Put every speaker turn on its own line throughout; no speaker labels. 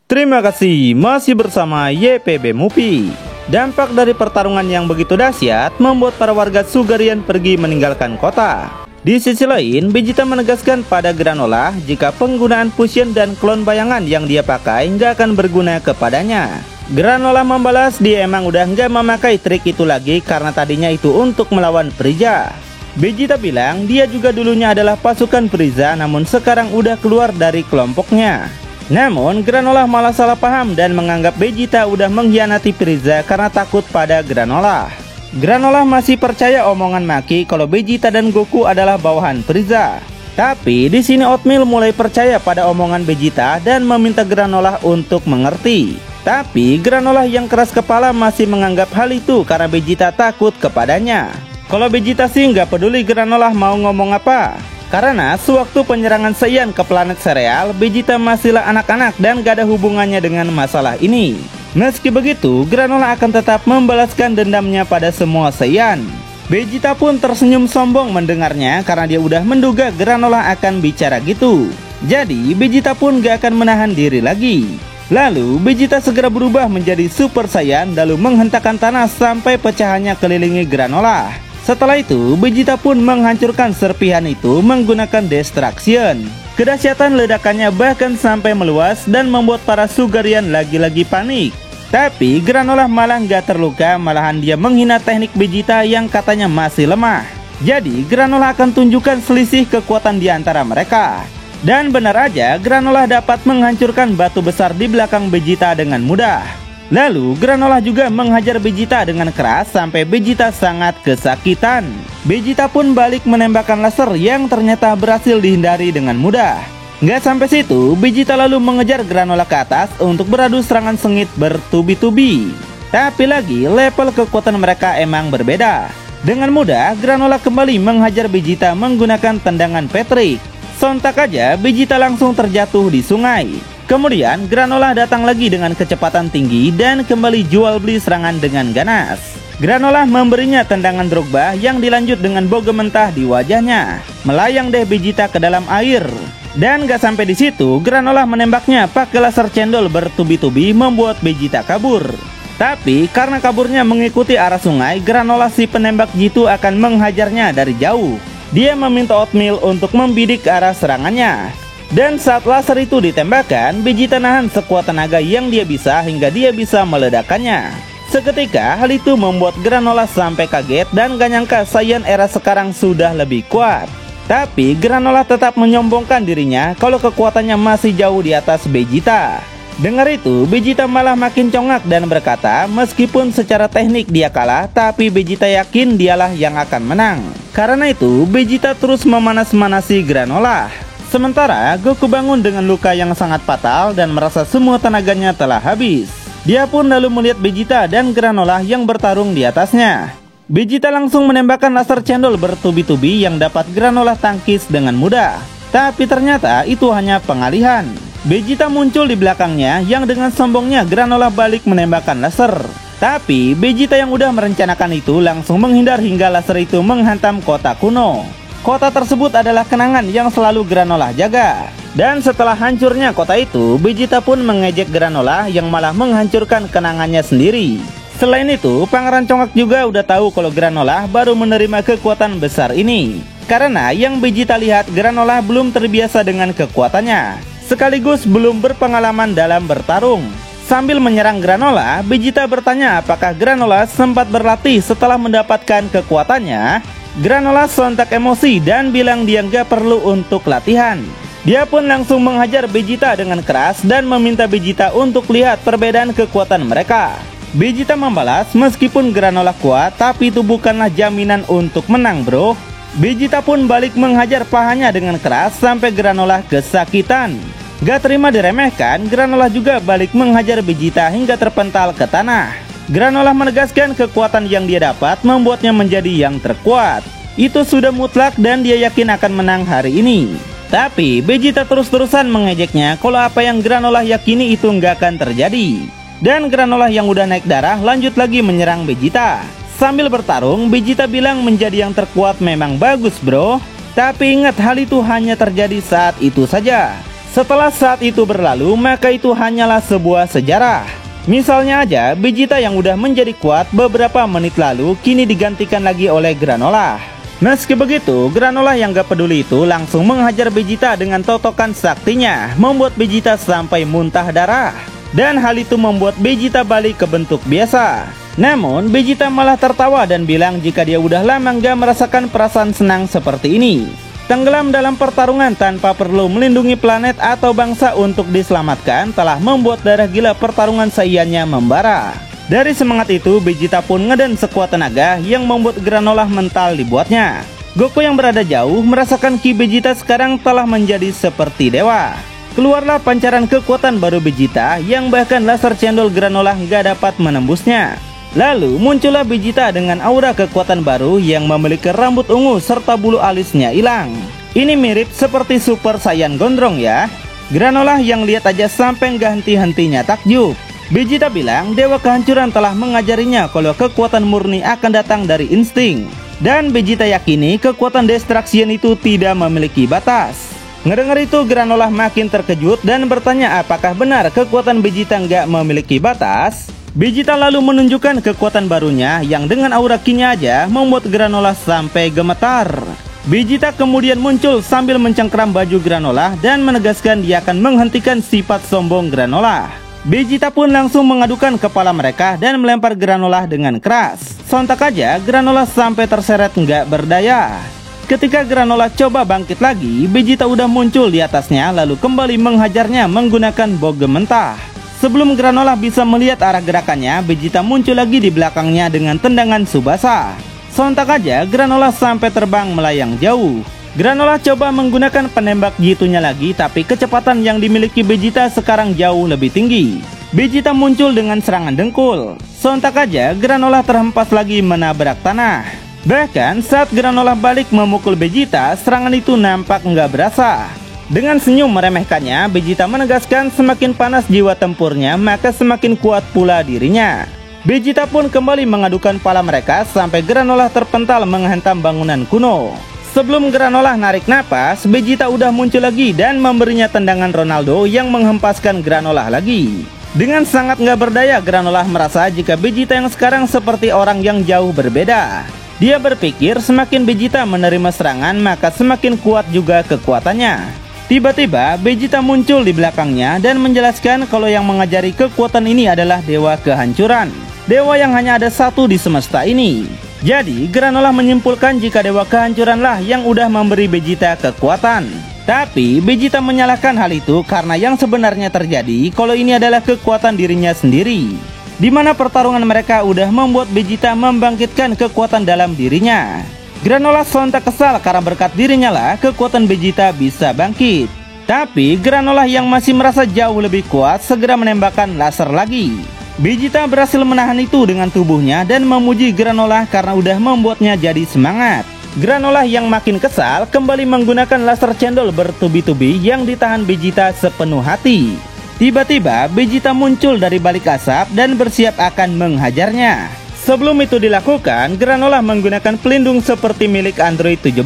Terima kasih masih bersama YPB Movie. Dampak dari pertarungan yang begitu dahsyat membuat para warga Sugarian pergi meninggalkan kota. Di sisi lain, Vegeta menegaskan pada Granolah jika penggunaan fusion dan klon bayangan yang dia pakai nggak akan berguna kepadanya. Granolah membalas dia emang udah nggak memakai trik itu lagi karena tadinya itu untuk melawan Frieza. Vegeta bilang dia juga dulunya adalah pasukan Frieza namun sekarang udah keluar dari kelompoknya. Namun Granolah malah salah paham dan menganggap Vegeta udah mengkhianati Frieza karena takut pada Granolah. Granolah masih percaya omongan Maki kalau Vegeta dan Goku adalah bawahan Frieza. Tapi di sini Oatmeal mulai percaya pada omongan Vegeta dan meminta Granolah untuk mengerti. Tapi Granolah yang keras kepala masih menganggap hal itu karena Vegeta takut kepadanya. Kalau Vegeta sih nggak peduli Granolah mau ngomong apa. Karena sewaktu penyerangan Saiyan ke planet sereal, Vegeta masihlah anak-anak dan gak ada hubungannya dengan masalah ini. Meski begitu, Granolah akan tetap membalaskan dendamnya pada semua Saiyan. Vegeta pun tersenyum sombong mendengarnya karena dia udah menduga Granolah akan bicara gitu. Jadi, Vegeta pun gak akan menahan diri lagi. Lalu, Vegeta segera berubah menjadi Super Saiyan lalu menghentakkan tanah sampai pecahannya kelilingi Granolah. Setelah itu, Vegeta pun menghancurkan serpihan itu menggunakan Destruction. Kedahsyatan ledakannya bahkan sampai meluas dan membuat para Sugarian lagi-lagi panik. Tapi Granolah malah nggak terluka, malahan dia menghina teknik Vegeta yang katanya masih lemah. Jadi Granolah akan tunjukkan selisih kekuatan di antara mereka. Dan benar aja, Granolah dapat menghancurkan batu besar di belakang Vegeta dengan mudah. Lalu Granolah juga menghajar Vegeta dengan keras sampai Vegeta sangat kesakitan. Vegeta pun balik menembakkan laser yang ternyata berhasil dihindari dengan mudah. Nggak sampai situ, Vegeta lalu mengejar Granolah ke atas untuk beradu serangan sengit bertubi-tubi. Tapi lagi level kekuatan mereka emang berbeda. Dengan mudah Granolah kembali menghajar Vegeta menggunakan tendangan Patrick. Sontak aja Vegeta langsung terjatuh di sungai. Kemudian Granolah datang lagi dengan kecepatan tinggi dan kembali jual beli serangan dengan ganas. Granolah memberinya tendangan Drogba yang dilanjut dengan boga mentah di wajahnya. Melayang deh Vegeta ke dalam air. Dan gak sampai di situ, Granolah menembaknya pakai laser cendol bertubi-tubi membuat Vegeta kabur. Tapi karena kaburnya mengikuti arah sungai, Granolah si penembak jitu akan menghajarnya dari jauh. Dia meminta Oatmeal untuk membidik ke arah serangannya. Dan saat laser itu ditembakkan, Vegeta nahan sekuat tenaga yang dia bisa hingga dia bisa meledakkannya. Seketika hal itu membuat Granolah sampai kaget dan gak nyangka Saiyan era sekarang sudah lebih kuat. Tapi Granolah tetap menyombongkan dirinya kalau kekuatannya masih jauh di atas Vegeta. Dengar itu, Vegeta malah makin congak dan berkata meskipun secara teknik dia kalah, tapi Vegeta yakin dialah yang akan menang. Karena itu, Vegeta terus memanas-manasi Granolah. Sementara Goku bangun dengan luka yang sangat fatal dan merasa semua tenaganya telah habis. Dia pun lalu melihat Vegeta dan Granolah yang bertarung di atasnya. Vegeta langsung menembakkan laser cendol bertubi-tubi yang dapat Granolah tangkis dengan mudah. Tapi ternyata itu hanya pengalihan. Vegeta muncul di belakangnya yang dengan sombongnya Granolah balik menembakkan laser. Tapi Vegeta yang udah merencanakan itu langsung menghindar hingga laser itu menghantam kota kuno. Kota tersebut adalah kenangan yang selalu Granolah jaga. Dan setelah hancurnya kota itu, Vegeta pun mengejek Granolah yang malah menghancurkan kenangannya sendiri. Selain itu, Pangeran Congak juga udah tahu kalau Granolah baru menerima kekuatan besar ini. Karena yang Vegeta lihat, Granolah belum terbiasa dengan kekuatannya. Sekaligus belum berpengalaman dalam bertarung. Sambil menyerang Granolah, Vegeta bertanya apakah Granolah sempat berlatih setelah mendapatkan kekuatannya. Granolah sontak emosi dan bilang dia nggak perlu untuk latihan. Dia pun langsung menghajar Vegeta dengan keras dan meminta Vegeta untuk lihat perbedaan kekuatan mereka. Vegeta membalas meskipun Granolah kuat, tapi itu bukanlah jaminan untuk menang bro. Vegeta pun balik menghajar pahanya dengan keras sampai Granolah kesakitan. Gak terima diremehkan, Granolah juga balik menghajar Vegeta hingga terpental ke tanah. Granolah menegaskan kekuatan yang dia dapat membuatnya menjadi yang terkuat. Itu sudah mutlak dan dia yakin akan menang hari ini. Tapi Vegeta terus-terusan mengejeknya kalau apa yang Granolah yakini itu nggak akan terjadi. Dan Granolah yang udah naik darah lanjut lagi menyerang Vegeta. Sambil bertarung, Vegeta bilang menjadi yang terkuat memang bagus bro. Tapi ingat hal itu hanya terjadi saat itu saja. Setelah saat itu berlalu, maka itu hanyalah sebuah sejarah. Misalnya aja, Vegeta yang udah menjadi kuat beberapa menit lalu kini digantikan lagi oleh Granolah. Meski begitu, Granolah yang gak peduli itu langsung menghajar Vegeta dengan totokan saktinya, membuat Vegeta sampai muntah darah. Dan hal itu membuat Vegeta balik ke bentuk biasa. Namun, Vegeta malah tertawa dan bilang jika dia udah lama gak merasakan perasaan senang seperti ini. Tenggelam dalam pertarungan tanpa perlu melindungi planet atau bangsa untuk diselamatkan telah membuat darah gila pertarungan Saiyannya membara. Dari semangat itu, Vegeta pun ngeden sekuat tenaga yang membuat Granolah mental dibuatnya. Goku yang berada jauh merasakan ki Vegeta sekarang telah menjadi seperti dewa. Keluarlah pancaran kekuatan baru Vegeta yang bahkan laser cendol Granolah gak dapat menembusnya. Lalu muncullah Vegeta dengan aura kekuatan baru yang memiliki rambut ungu serta bulu alisnya hilang. Ini mirip seperti Super Saiyan Gondrong ya. Granolah yang lihat aja sampai gak henti-hentinya takjub. Vegeta bilang dewa kehancuran telah mengajarinya kalau kekuatan murni akan datang dari insting. Dan Vegeta yakini kekuatan Destruction itu tidak memiliki batas. Ngedengar itu, Granolah makin terkejut dan bertanya apakah benar kekuatan Vegeta nggak memiliki batas. Vegeta lalu menunjukkan kekuatan barunya yang dengan aura ki-nya aja membuat Granolah sampai gemetar. Vegeta kemudian muncul sambil mencengkram baju Granolah dan menegaskan dia akan menghentikan sifat sombong Granolah. Vegeta pun langsung mengadukan kepala mereka dan melempar Granolah dengan keras. Sontak aja Granolah sampai terseret nggak berdaya. Ketika Granolah coba bangkit lagi, Vegeta udah muncul di atasnya lalu kembali menghajarnya menggunakan boge mentah. Sebelum Granolah bisa melihat arah gerakannya, Vegeta muncul lagi di belakangnya dengan tendangan Tsubasa. Sontak aja Granolah sampai terbang melayang jauh. Granolah coba menggunakan penembak G2-nya lagi, tapi kecepatan yang dimiliki Vegeta sekarang jauh lebih tinggi. Vegeta muncul dengan serangan dengkul. Sontak aja Granolah terhempas lagi menabrak tanah. Bahkan saat Granolah balik memukul Vegeta, serangan itu nampak nggak berasa. Dengan senyum meremehkannya, Vegeta menegaskan semakin panas jiwa tempurnya, maka semakin kuat pula dirinya. Vegeta pun kembali mengadukan pala mereka sampai Granolah terpental menghantam bangunan kuno. Sebelum Granolah narik napas, Vegeta udah muncul lagi dan memberinya tendangan Ronaldo yang menghempaskan Granolah lagi. Dengan sangat nggak berdaya, Granolah merasa jika Vegeta yang sekarang seperti orang yang jauh berbeda. Dia berpikir semakin Vegeta menerima serangan, maka semakin kuat juga kekuatannya. Tiba-tiba Vegeta muncul di belakangnya dan menjelaskan kalau yang mengajari kekuatan ini adalah dewa kehancuran. Dewa yang hanya ada satu di semesta ini. Jadi Granolah menyimpulkan jika dewa kehancuranlah yang udah memberi Vegeta kekuatan. Tapi Vegeta menyalahkan hal itu karena yang sebenarnya terjadi kalau ini adalah kekuatan dirinya sendiri. Di mana pertarungan mereka udah membuat Vegeta membangkitkan kekuatan dalam dirinya. Granolah sontak kesal karena berkat dirinya lah kekuatan Vegeta bisa bangkit. Tapi Granolah yang masih merasa jauh lebih kuat segera menembakkan laser lagi. Vegeta berhasil menahan itu dengan tubuhnya dan memuji Granolah karena udah membuatnya jadi semangat. Granolah yang makin kesal kembali menggunakan laser cendol bertubi-tubi yang ditahan Vegeta sepenuh hati. Tiba-tiba Vegeta muncul dari balik asap dan bersiap akan menghajarnya. Sebelum itu dilakukan, Granolah menggunakan pelindung seperti milik Android 17.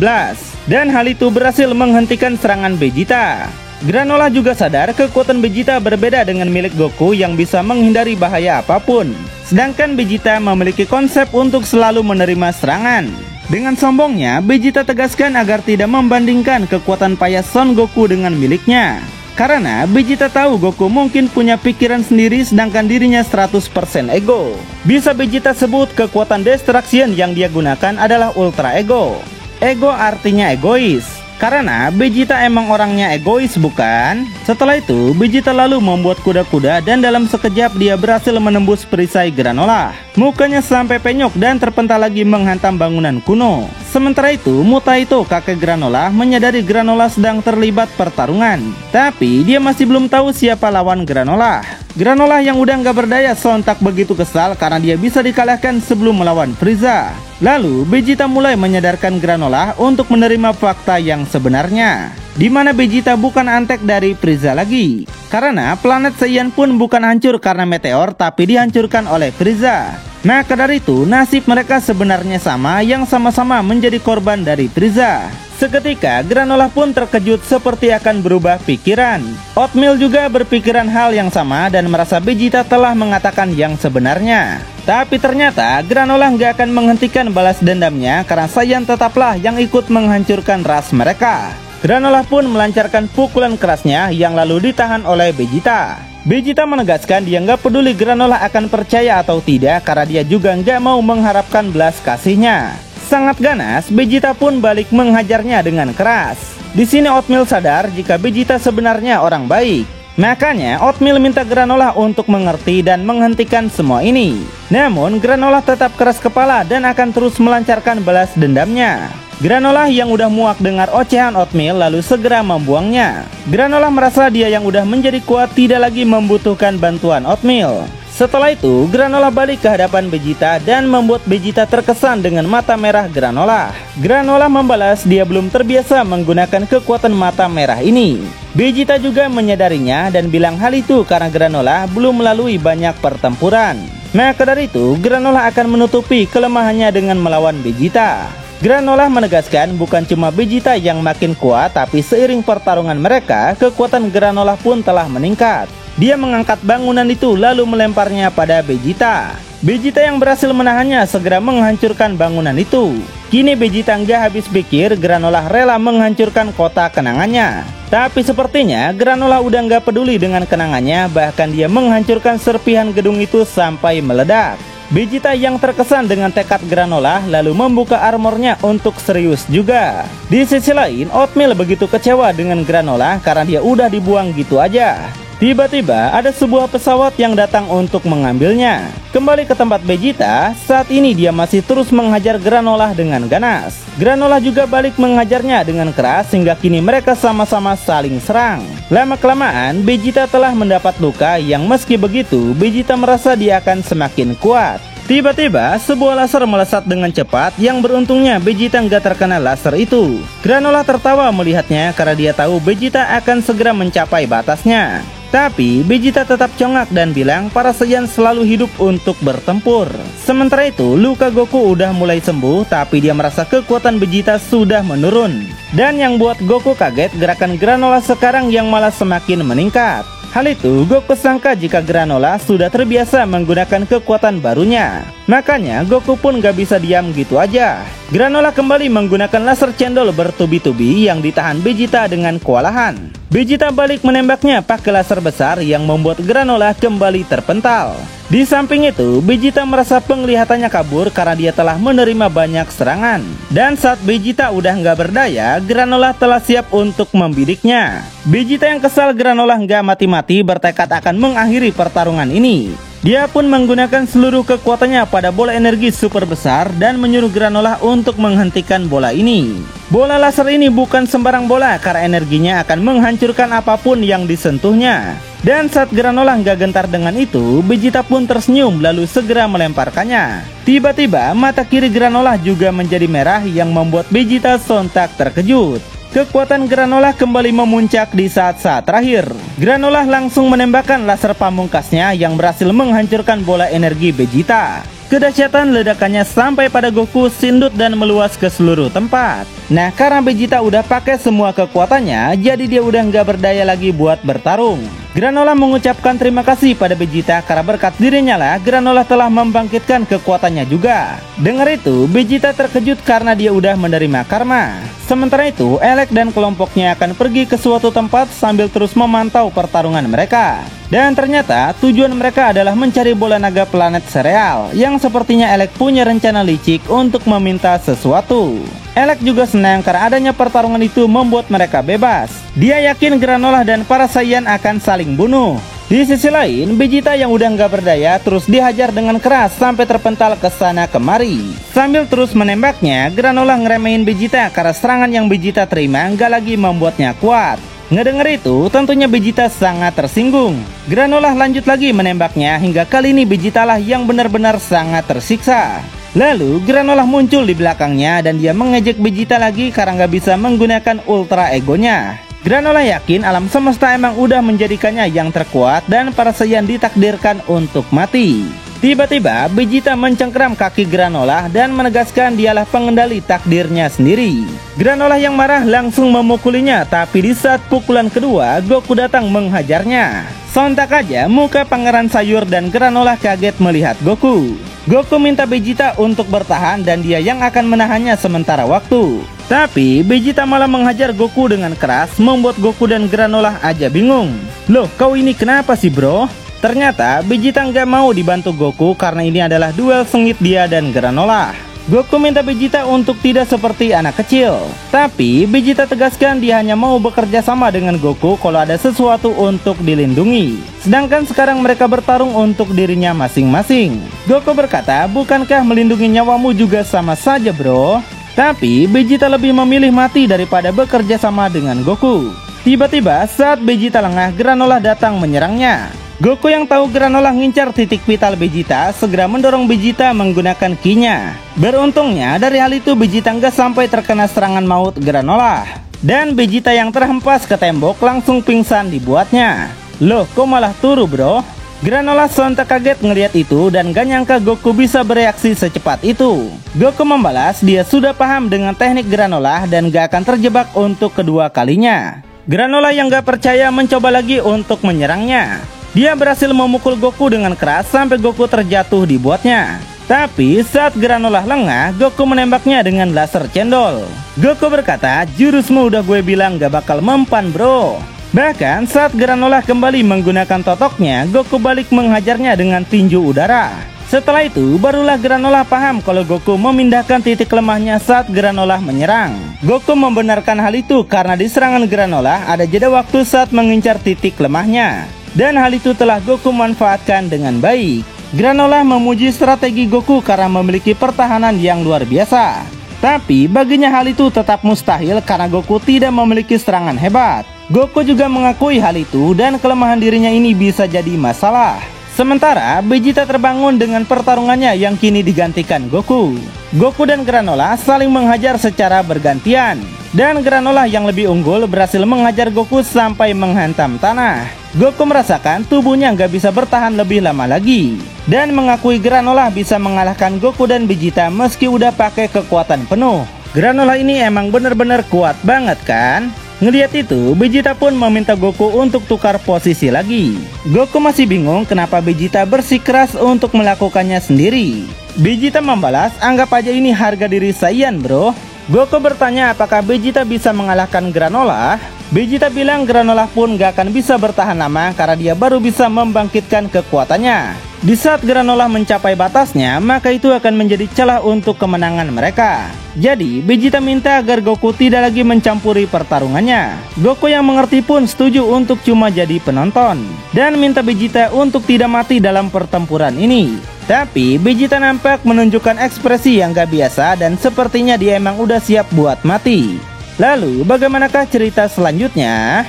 Dan hal itu berhasil menghentikan serangan Vegeta. Granolah juga sadar kekuatan Vegeta berbeda dengan milik Goku yang bisa menghindari bahaya apapun. Sedangkan Vegeta memiliki konsep untuk selalu menerima serangan. Dengan sombongnya, Vegeta tegaskan agar tidak membandingkan kekuatan payah Son Goku dengan miliknya. Karena Vegeta tahu Goku mungkin punya pikiran sendiri sedangkan dirinya 100% ego. Bisa Vegeta sebut kekuatan Destruction yang dia gunakan adalah Ultra Ego. Ego artinya egois. Karena Vegeta emang orangnya egois bukan? Setelah itu Vegeta lalu membuat kuda-kuda dan dalam sekejap dia berhasil menembus perisai Granolah. Mukanya sampai penyok dan terpental lagi menghantam bangunan kuno. Sementara itu Mutaito kakek Granolah menyadari Granolah sedang terlibat pertarungan. Tapi dia masih belum tahu siapa lawan Granolah. Granolah yang udah nggak berdaya sontak begitu kesal karena dia bisa dikalahkan sebelum melawan Frieza. Lalu Vegeta mulai menyadarkan Granolah untuk menerima fakta yang sebenarnya, di mana Vegeta bukan antek dari Frieza lagi. Karena planet Saiyan pun bukan hancur karena meteor tapi dihancurkan oleh Frieza. Maka dari itu nasib mereka sebenarnya sama yang sama-sama menjadi korban dari Frieza. Seketika Granolah pun terkejut seperti akan berubah pikiran. Oatmeal juga berpikiran hal yang sama dan merasa Vegeta telah mengatakan yang sebenarnya. Tapi ternyata Granolah nggak akan menghentikan balas dendamnya karena Saiyan tetaplah yang ikut menghancurkan ras mereka. Granolah pun melancarkan pukulan kerasnya yang lalu ditahan oleh Vegeta. Vegeta menegaskan dia nggak peduli Granolah akan percaya atau tidak karena dia juga nggak mau mengharapkan belas kasihnya. Sangat ganas, Vegeta pun balik menghajarnya dengan keras. Di sini Oatmeal sadar jika Vegeta sebenarnya orang baik. Makanya Oatmeal minta Granolah untuk mengerti dan menghentikan semua ini. Namun Granolah tetap keras kepala dan akan terus melancarkan balas dendamnya. Granolah yang udah muak dengar ocehan Oatmeal lalu segera membuangnya. Granolah merasa dia yang udah menjadi kuat tidak lagi membutuhkan bantuan Oatmeal. Setelah itu, Granolah balik ke hadapan Vegeta dan membuat Vegeta terkesan dengan mata merah Granolah. Granolah membalas dia belum terbiasa menggunakan kekuatan mata merah ini. Vegeta juga menyadarinya dan bilang hal itu karena Granolah belum melalui banyak pertempuran. Maka dari itu, Granolah akan menutupi kelemahannya dengan melawan Vegeta. Granolah menegaskan bukan cuma Vegeta yang makin kuat, tapi seiring pertarungan mereka, kekuatan Granolah pun telah meningkat. Dia mengangkat bangunan itu lalu melemparnya pada Vegeta. Vegeta yang berhasil menahannya segera menghancurkan bangunan itu. Kini Vegeta nggak habis pikir, Granolah rela menghancurkan kota kenangannya. Tapi sepertinya Granolah udah nggak peduli dengan kenangannya, bahkan dia menghancurkan serpihan gedung itu sampai meledak. Vegeta yang terkesan dengan tekad Granolah lalu membuka armornya untuk serius juga. Di sisi lain, Oatmeal begitu kecewa dengan Granolah karena dia udah dibuang gitu aja. Tiba-tiba ada sebuah pesawat yang datang untuk mengambilnya. Kembali ke tempat Vegeta, saat ini dia masih terus menghajar Granolah dengan ganas. Granolah juga balik menghajarnya dengan keras hingga kini mereka sama-sama saling serang. Lama-kelamaan Vegeta telah mendapat luka yang meski begitu Vegeta merasa dia akan semakin kuat. Tiba-tiba sebuah laser melesat dengan cepat yang beruntungnya Vegeta nggak terkena laser itu. Granolah tertawa melihatnya karena dia tahu Vegeta akan segera mencapai batasnya. Tapi Vegeta tetap congak dan bilang para Saiyan selalu hidup untuk bertempur. Sementara itu luka Goku udah mulai sembuh, tapi dia merasa kekuatan Vegeta sudah menurun. Dan yang buat Goku kaget, gerakan Granolah sekarang yang malah semakin meningkat. Hal itu Goku sangka jika Granolah sudah terbiasa menggunakan kekuatan barunya. Makanya Goku pun gak bisa diam gitu aja. Granolah kembali menggunakan laser cendol bertubi-tubi yang ditahan Vegeta dengan kewalahan. Vegeta balik menembaknya pakai laser besar yang membuat Granolah kembali terpental. Di samping itu, Vegeta merasa penglihatannya kabur karena dia telah menerima banyak serangan. Dan saat Vegeta udah nggak berdaya, Granolah telah siap untuk membidiknya. Vegeta yang kesal Granolah nggak mati-mati bertekad akan mengakhiri pertarungan ini. Dia pun menggunakan seluruh kekuatannya pada bola energi super besar dan menyuruh Granolah untuk menghentikan bola ini. Bola laser ini bukan sembarang bola karena energinya akan menghancurkan apapun yang disentuhnya. Dan saat Granolah nggak gentar dengan itu, Vegeta pun tersenyum lalu segera melemparkannya. Tiba-tiba mata kiri Granolah juga menjadi merah yang membuat Vegeta sontak terkejut. Kekuatan Granolah kembali memuncak di saat-saat terakhir. Granolah langsung menembakkan laser pamungkasnya yang berhasil menghancurkan bola energi Vegeta. Kedahsyatan ledakannya sampai pada Goku, sindut dan meluas ke seluruh tempat. Nah, karena Vegeta udah pakai semua kekuatannya, jadi dia udah nggak berdaya lagi buat bertarung. Granolah mengucapkan terima kasih pada Vegeta karena berkat dirinya lah Granolah telah membangkitkan kekuatannya juga. Dengar itu, Vegeta terkejut karena dia udah menerima karma. Sementara itu, Elec dan kelompoknya akan pergi ke suatu tempat sambil terus memantau pertarungan mereka. Dan ternyata tujuan mereka adalah mencari bola naga planet sereal yang sepertinya Elec punya rencana licik untuk meminta sesuatu. Elec juga senang karena adanya pertarungan itu membuat mereka bebas. Dia yakin Granolah dan para Saiyan akan saling bunuh. Di sisi lain, Vegeta yang udah nggak berdaya terus dihajar dengan keras sampai terpental ke sana kemari. Sambil terus menembaknya, Granolah ngeremehin Vegeta karena serangan yang Vegeta terima nggak lagi membuatnya kuat. Ngedenger itu, tentunya Vegeta sangat tersinggung. Granolah lanjut lagi menembaknya hingga kali ini Vegeta lah yang benar-benar sangat tersiksa. Lalu Granolah muncul di belakangnya dan dia mengejek Vegeta lagi karena nggak bisa menggunakan ultra egonya. Granolah yakin alam semesta emang udah menjadikannya yang terkuat dan para Saiyan ditakdirkan untuk mati. Tiba-tiba Vegeta mencengkeram kaki Granolah dan menegaskan dialah pengendali takdirnya sendiri. Granolah yang marah langsung memukulinya, tapi di saat pukulan kedua Goku datang menghajarnya. Sontak aja muka Pangeran Sayur dan Granolah kaget melihat Goku. Goku minta Vegeta untuk bertahan dan dia yang akan menahannya sementara waktu. Tapi Vegeta malah menghajar Goku dengan keras, membuat Goku dan Granolah aja bingung. Loh, kau ini kenapa sih bro? Ternyata Vegeta nggak mau dibantu Goku karena ini adalah duel sengit dia dan Granolah. Goku minta Vegeta untuk tidak seperti anak kecil. Tapi Vegeta tegaskan dia hanya mau bekerja sama dengan Goku kalau ada sesuatu untuk dilindungi. Sedangkan sekarang mereka bertarung untuk dirinya masing-masing. Goku berkata, bukankah melindungi nyawamu juga sama saja bro? Tapi Vegeta lebih memilih mati daripada bekerja sama dengan Goku. Tiba-tiba saat Vegeta lengah, Granolah datang menyerangnya. Goku yang tahu Granolah ngincar titik vital Vegeta segera mendorong Vegeta menggunakan ki-nya. Beruntungnya dari hal itu Vegeta nggak sampai terkena serangan maut Granolah. Dan Vegeta yang terhempas ke tembok langsung pingsan dibuatnya. Loh, kok malah turu bro? Granolah sontak kaget ngelihat itu dan gak nyangka Goku bisa bereaksi secepat itu. Goku membalas dia sudah paham dengan teknik Granolah dan gak akan terjebak untuk kedua kalinya. Granolah yang gak percaya mencoba lagi untuk menyerangnya. Dia berhasil memukul Goku dengan keras sampai Goku terjatuh dibuatnya. Tapi saat Granolah lengah, Goku menembaknya dengan laser cendol. Goku berkata, jurusmu udah gue bilang gak bakal mempan bro. Bahkan saat Granolah kembali menggunakan totoknya, Goku balik menghajarnya dengan tinju udara. Setelah itu barulah Granolah paham kalau Goku memindahkan titik lemahnya saat Granolah menyerang. Goku membenarkan hal itu karena di serangan Granolah ada jeda waktu saat mengincar titik lemahnya. Dan hal itu telah Goku manfaatkan dengan baik. Granolah memuji strategi Goku karena memiliki pertahanan yang luar biasa. Tapi baginya hal itu tetap mustahil karena Goku tidak memiliki serangan hebat. Goku juga mengakui hal itu dan kelemahan dirinya ini bisa jadi masalah. Sementara Vegeta terbangun dengan pertarungannya yang kini digantikan Goku. Goku dan Granolah saling menghajar secara bergantian. Dan Granolah yang lebih unggul berhasil menghajar Goku sampai menghantam tanah. Goku merasakan tubuhnya nggak bisa bertahan lebih lama lagi. Dan mengakui Granolah bisa mengalahkan Goku dan Vegeta meski udah pakai kekuatan penuh. Granolah ini emang bener-bener kuat banget kan? Ngeliat itu, Vegeta pun meminta Goku untuk tukar posisi lagi. Goku masih bingung kenapa Vegeta bersikeras untuk melakukannya sendiri. Vegeta membalas, anggap aja ini harga diri Saiyan bro. Goku bertanya apakah Vegeta bisa mengalahkan Granolah. Vegeta bilang Granolah pun gak akan bisa bertahan lama karena dia baru bisa membangkitkan kekuatannya. Di saat Granolah mencapai batasnya, maka itu akan menjadi celah untuk kemenangan mereka. Jadi Vegeta minta agar Goku tidak lagi mencampuri pertarungannya. Goku yang mengerti pun setuju untuk cuma jadi penonton dan minta Vegeta untuk tidak mati dalam pertempuran ini. Tapi Vegeta nampak menunjukkan ekspresi yang gak biasa dan sepertinya dia emang udah siap buat mati. Lalu bagaimanakah cerita selanjutnya?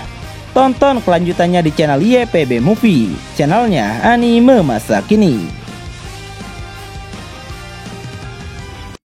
Tonton kelanjutannya di channel YPB Movie, channelnya anime masa kini.